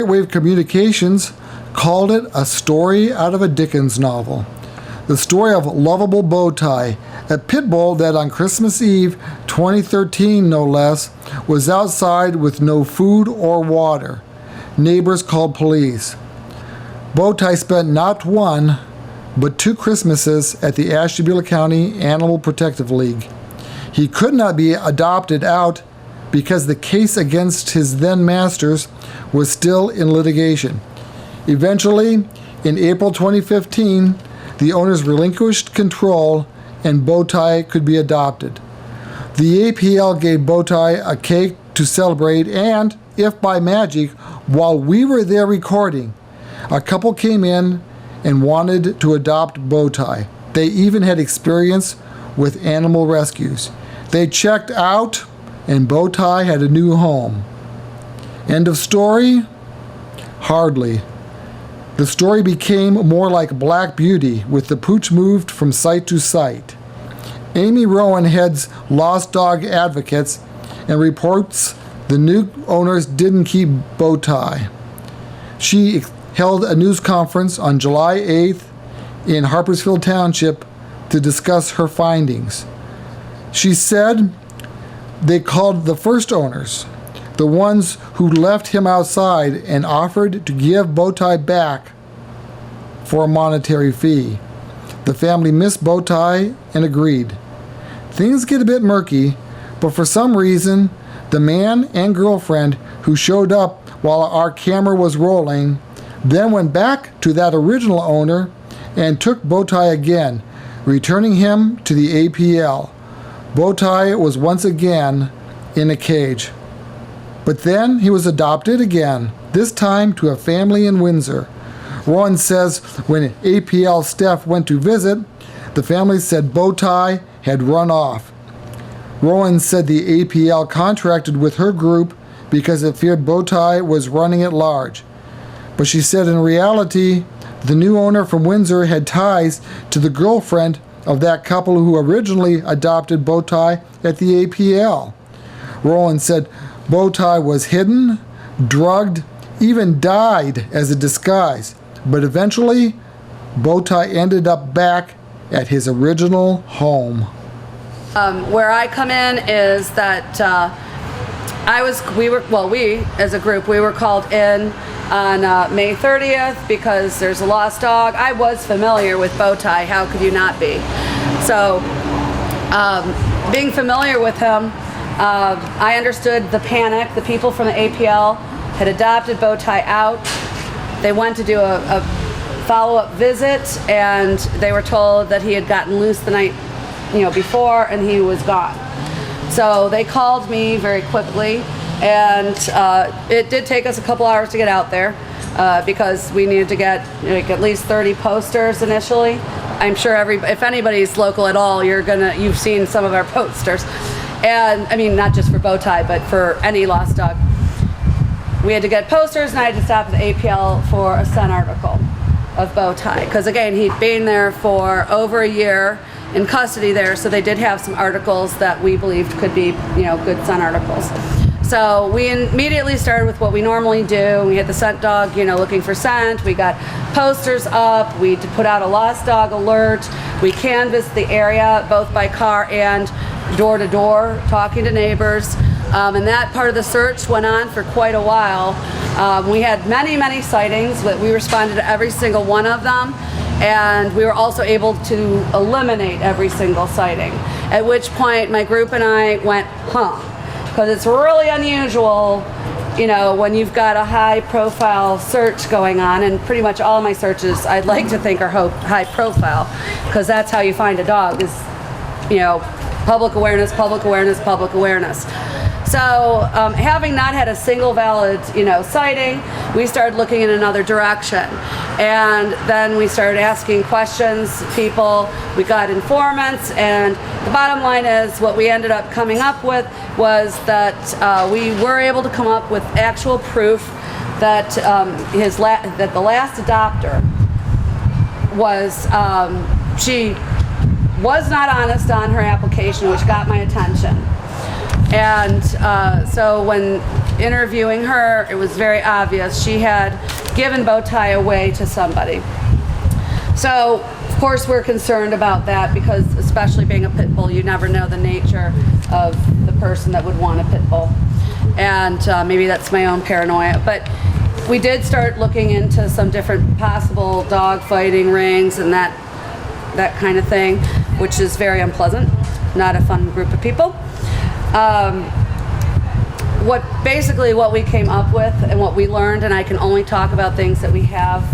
GreatWave Communications called it a story out of a Dickens novel. The story of lovable Bowtie, a pitbull that on Christmas Eve 2013, no less, was outside with no food or water. Neighbors called police. Bowtie spent not one, but 2 Christmases at the Ashtabula County Animal Protective League. He could not be adopted out because the case against his then masters was still in litigation. Eventually, in April 2015, the owners relinquished control and Bowtie could be adopted. The APL gave Bowtie a cake to celebrate, and, if by magic, while we were there recording, a couple came in and wanted to adopt Bowtie. They even had experience with animal rescues. They checked out, and Bowtie had a new home. End of story? Hardly. The story became more like Black Beauty, with the pooch moved from site to site. Amy Rowan heads Lost Dog Advocates and reports the new owners didn't keep Bowtie. She held a news conference on July 8th in Harpersfield Township to discuss her findings. She said they called the first owners, the ones who left him outside, and offered to give Bowtie back for a monetary fee. The family missed Bowtie and agreed. Things get a bit murky, but for some reason, the man and girlfriend who showed up while our camera was rolling then went back to that original owner and took Bowtie again, returning him to the APL. Bowtie was once again in a cage. But then he was adopted again, this time to a family in Windsor. Rowan says when APL staff went to visit, the family said Bowtie had run off. Rowan said the APL contracted with her group because it feared Bowtie was running at large. But she said in reality, the new owner from Windsor had ties to the girlfriend of that couple who originally adopted Bowtie at the APL. Rowan said Bowtie was hidden, drugged, even died as a disguise. But eventually, Bowtie ended up back at his original home. Where I come in is that we as a group, we were called in on May 30th because there's a lost dog. I was familiar with Bowtie, how could you not be? So, being familiar with him, I understood the panic. The people from the APL had adopted Bowtie out. They went to do a follow-up visit, and they were told that he had gotten loose the night before, and he was gone. So they called me very quickly, and it did take us a couple hours to get out there because we needed to get at least 30 posters initially. I'm sure if anybody's local at all, you've seen some of our posters, and I mean not just for Bowtie, but for any lost dog. We had to get posters, and I had to stop at the APL for a Sun article of Bowtie because again he'd been there for over a year in custody there, so they did have some articles that we believed could be, good Sun articles. So we immediately started with what we normally do. We had the scent dog, looking for scent. We got posters up. We put out a lost dog alert. We canvassed the area both by car and door to door, talking to neighbors. And that part of the search went on for quite a while. We had many, many sightings, but we responded to every single one of them. And we were also able to eliminate every single sighting. At which point my group and I went, because it's really unusual, when you've got a high profile search going on, and pretty much all of my searches I'd like to think are high profile, because that's how you find a dog is, public awareness, public awareness, public awareness. So having not had a single valid, sighting, we started looking in another direction. And then we started asking questions, people, we got informants, and the bottom line is what we ended up coming up with was that we were able to come up with actual proof that that the last adopter was, she was not honest on her application, which got my attention. And so when interviewing her, it was very obvious she had given Bowtie away to somebody. So, of course, we're concerned about that because, especially being a pit bull, you never know the nature of the person that would want a pit bull. And maybe that's my own paranoia. But we did start looking into some different possible dog fighting rings and that kind of thing, which is very unpleasant. Not a fun group of people. What we came up with and what we learned, and I can only talk about things that we have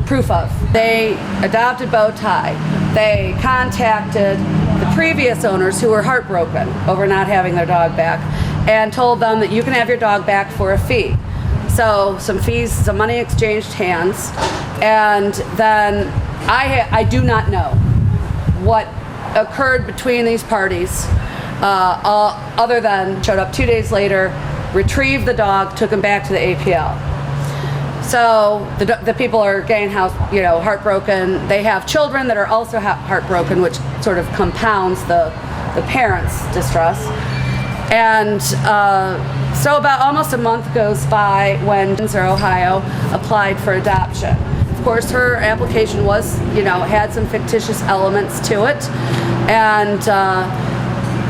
proof of. They adopted Bowtie. They contacted the previous owners who were heartbroken over not having their dog back and told them that you can have your dog back for a fee. So some fees, some money exchanged hands, and then I do not know what occurred between these parties other than showed up 2 days later, retrieved the dog, took him back to the APL. So the people are getting heartbroken. They have children that are also heartbroken, which sort of compounds the parents' distress. And so about almost a month goes by when Ohio applied for adoption. Of course, her application was, had some fictitious elements to it, and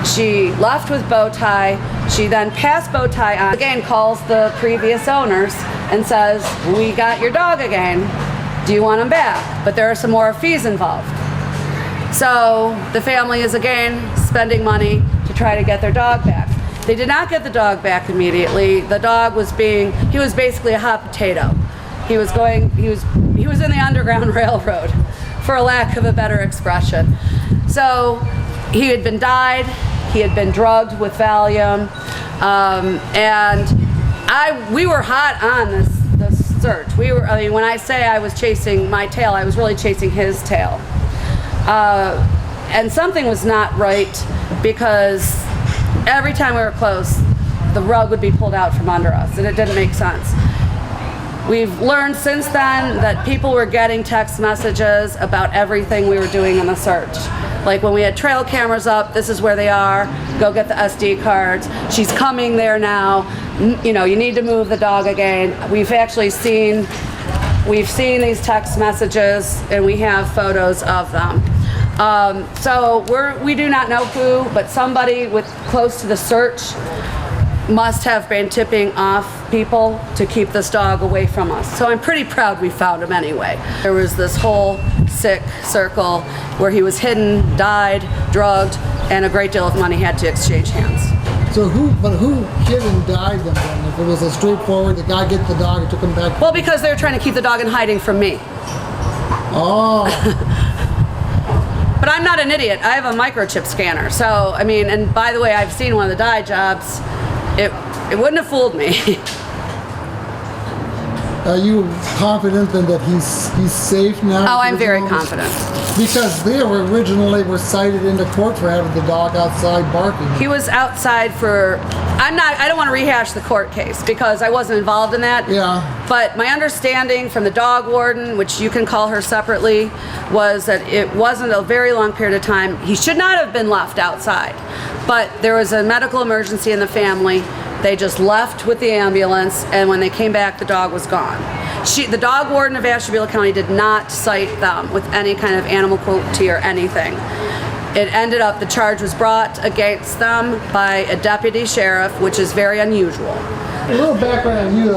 she left with Bowtie. She then passed Bowtie on. Again, calls the previous owners and says, "We got your dog again. Do you want him back?" But there are some more fees involved. So the family is again spending money to try to get their dog back. They did not get the dog back immediately. The dog was he was basically a hot potato. He was in the Underground Railroad, for a lack of a better expression. So he had been dyed, he had been drugged with Valium, and we were hot on this search. When I say I was chasing my tail, I was really chasing his tail. And something was not right because every time we were close, the rug would be pulled out from under us, and it didn't make sense. We've learned since then that people were getting text messages about everything we were doing in the search. Like when we had trail cameras up, this is where they are, go get the SD cards, she's coming there now, you need to move the dog again. We've seen these text messages and we have photos of them. So we do not know who, but somebody close to the search must have been tipping off people to keep this dog away from us. So I'm pretty proud we found him anyway. There was this whole sick circle where he was hidden, died, drugged, and a great deal of money had to exchange hands. So who hid and died them then? If it was a straightforward, the guy get the dog and took him back? Well, because they were trying to keep the dog in hiding from me. Oh. But I'm not an idiot. I have a microchip scanner. So, and by the way, I've seen one of the dye jobs. It wouldn't have fooled me. Are you confident then that he's safe now? Oh, I'm very confident. Because they originally were cited into court for having the dog outside barking. He was outside for, I don't want to rehash the court case because I wasn't involved in that. Yeah. But my understanding from the dog warden, which you can call her separately, was that it wasn't a very long period of time. He should not have been left outside. But there was a medical emergency in the family. They just left with the ambulance, and when they came back, the dog was gone. The dog warden of Ashtabula County did not cite them with any kind of animal cruelty or anything. It ended up, the charge was brought against them by a deputy sheriff, which is very unusual. A little background on you,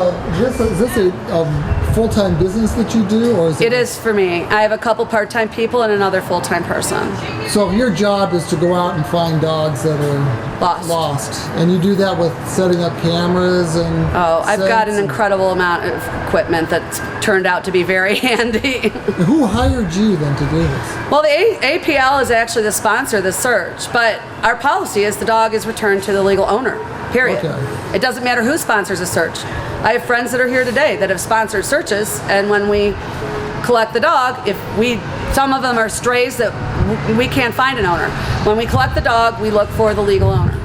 is this a full-time business that you do, or is it? It is for me. I have a couple part-time people and another full-time person. So your job is to go out and find dogs that are lost. And you do that with setting up cameras and... Oh, I've got an incredible amount of equipment that's turned out to be very handy. Who hired you then to do this? Well, the APL is actually the sponsor of the search, but our policy is the dog is returned to the legal owner, period. Okay. It doesn't matter who sponsors a search. I have friends that are here today that have sponsored searches, and when we collect the dog, some of them are strays that we can't find an owner. When we collect the dog, we look for the legal owner.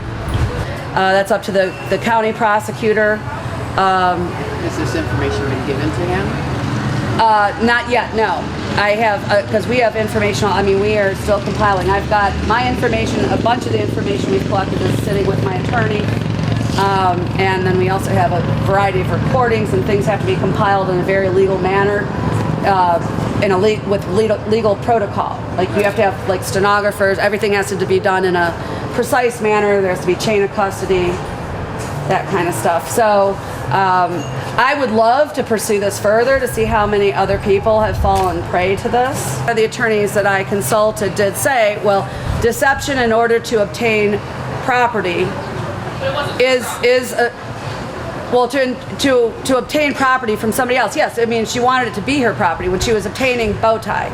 That's up to the county prosecutor. Has this information been given to him? Not yet, no. I have, because we have information, we are still compiling. I've got my information, a bunch of the information we've collected is sitting with my attorney. And then we also have a variety of recordings, and things have to be compiled in a very legal manner, with legal protocol. Like you have to have like stenographers. Everything has to be done in a precise manner. There has to be chain of custody, that kind of stuff. So I would love to pursue this further to see how many other people have fallen prey to this. The attorneys that I consulted did say, well, deception in order to obtain property to obtain property from somebody else. Yes, I mean, she wanted it to be her property when she was obtaining Bowtie.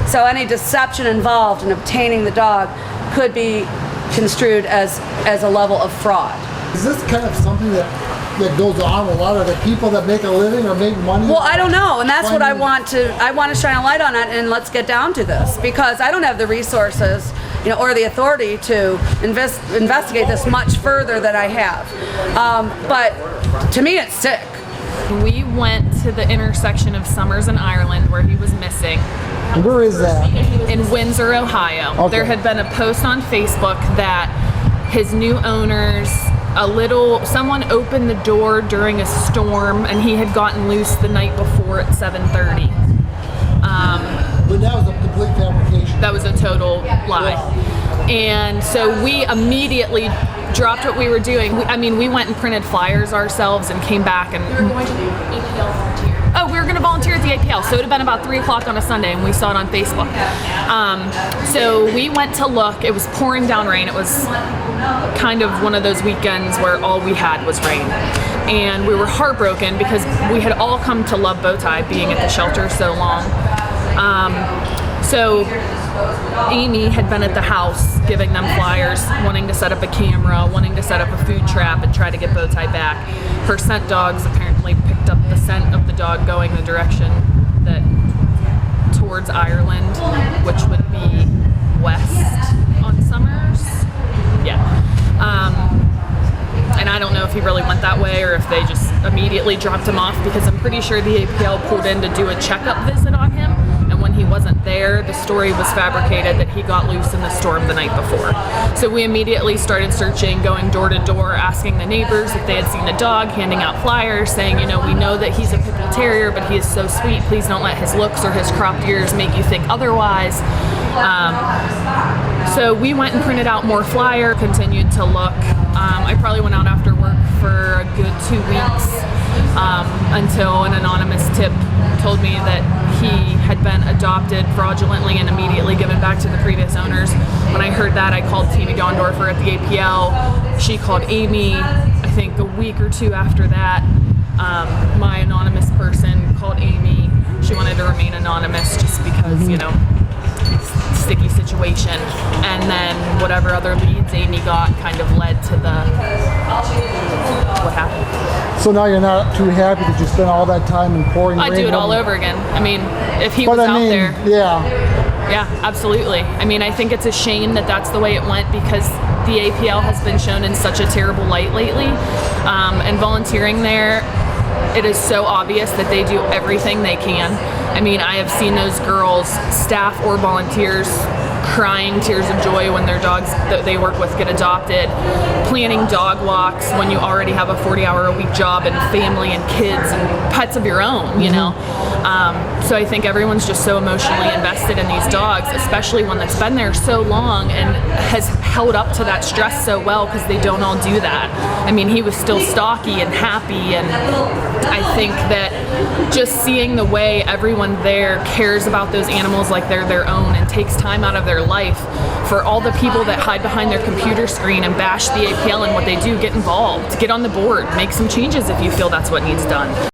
So any deception involved in obtaining the dog could be construed as a level of fraud. Is this kind of something that goes on with a lot of the people that make a living or make money? Well, I don't know, and that's what I want to shine a light on it, and let's get down to this, because I don't have the resources, or the authority to investigate this much further than I have. But to me, it's sick. We went to the intersection of Summers and Ireland where he was missing. Where is that? In Windsor, Ohio. Okay. There had been a post on Facebook that his new owners, someone opened the door during a storm, and he had gotten loose the night before at 7:30. But that was a complete fabrication. That was a total lie. And so we immediately dropped what we were doing. We went and printed flyers ourselves and came back and... We were going to do APL volunteer. Oh, we were going to volunteer at the APL. So it had been about 3 o'clock on a Sunday, and we saw it on Facebook. So we went to look. It was pouring down rain. It was kind of one of those weekends where all we had was rain. And we were heartbroken because we had all come to love Bowtie, being at the shelter so long. So Amy had been at the house giving them flyers, wanting to set up a camera, wanting to set up a food trap and try to get Bowtie back. Her scent dogs apparently picked up the scent of the dog going the direction towards Ireland, which would be west on Summers. Yeah. And I don't know if he really went that way or if they just immediately dropped him off, because I'm pretty sure the APL pulled in to do a checkup visit on him. And when he wasn't there, the story was fabricated that he got loose in the storm the night before. So we immediately started searching, going door to door, asking the neighbors if they had seen the dog, handing out flyers saying, we know that he's a pit bull terrier, but he is so sweet. Please don't let his looks or his cropped ears make you think otherwise. So we went and printed out more flyers, continued to look. I probably went out after work for a good 2 weeks until an anonymous tip told me that he had been adopted fraudulently and immediately given back to the previous owners. When I heard that, I called Tammy Gondorfer at the APL. She called Amy, I think a week or two after that. My anonymous person called Amy. She wanted to remain anonymous just because, sticky situation. And then whatever other leads Amy got kind of led to what happened. So now you're not too happy that you spent all that time in pouring rain? I'd do it all over again. If he was out there. Yeah, absolutely. I think it's a shame that that's the way it went, because the APL has been shown in such a terrible light lately. And volunteering there, it is so obvious that they do everything they can. I have seen those girls, staff or volunteers, crying tears of joy when their dogs that they work with get adopted, planning dog walks when you already have a 40-hour-a-week job and family and kids and pets of your own, So I think everyone's just so emotionally invested in these dogs, especially one that's been there so long and has held up to that stress so well, because they don't all do that. He was still stocky and happy, and I think that just seeing the way everyone there cares about those animals like they're their own and takes time out of their life, for all the people that hide behind their computer screen and bash the APL and what they do, get involved, get on the board, make some changes if you feel that's what needs done.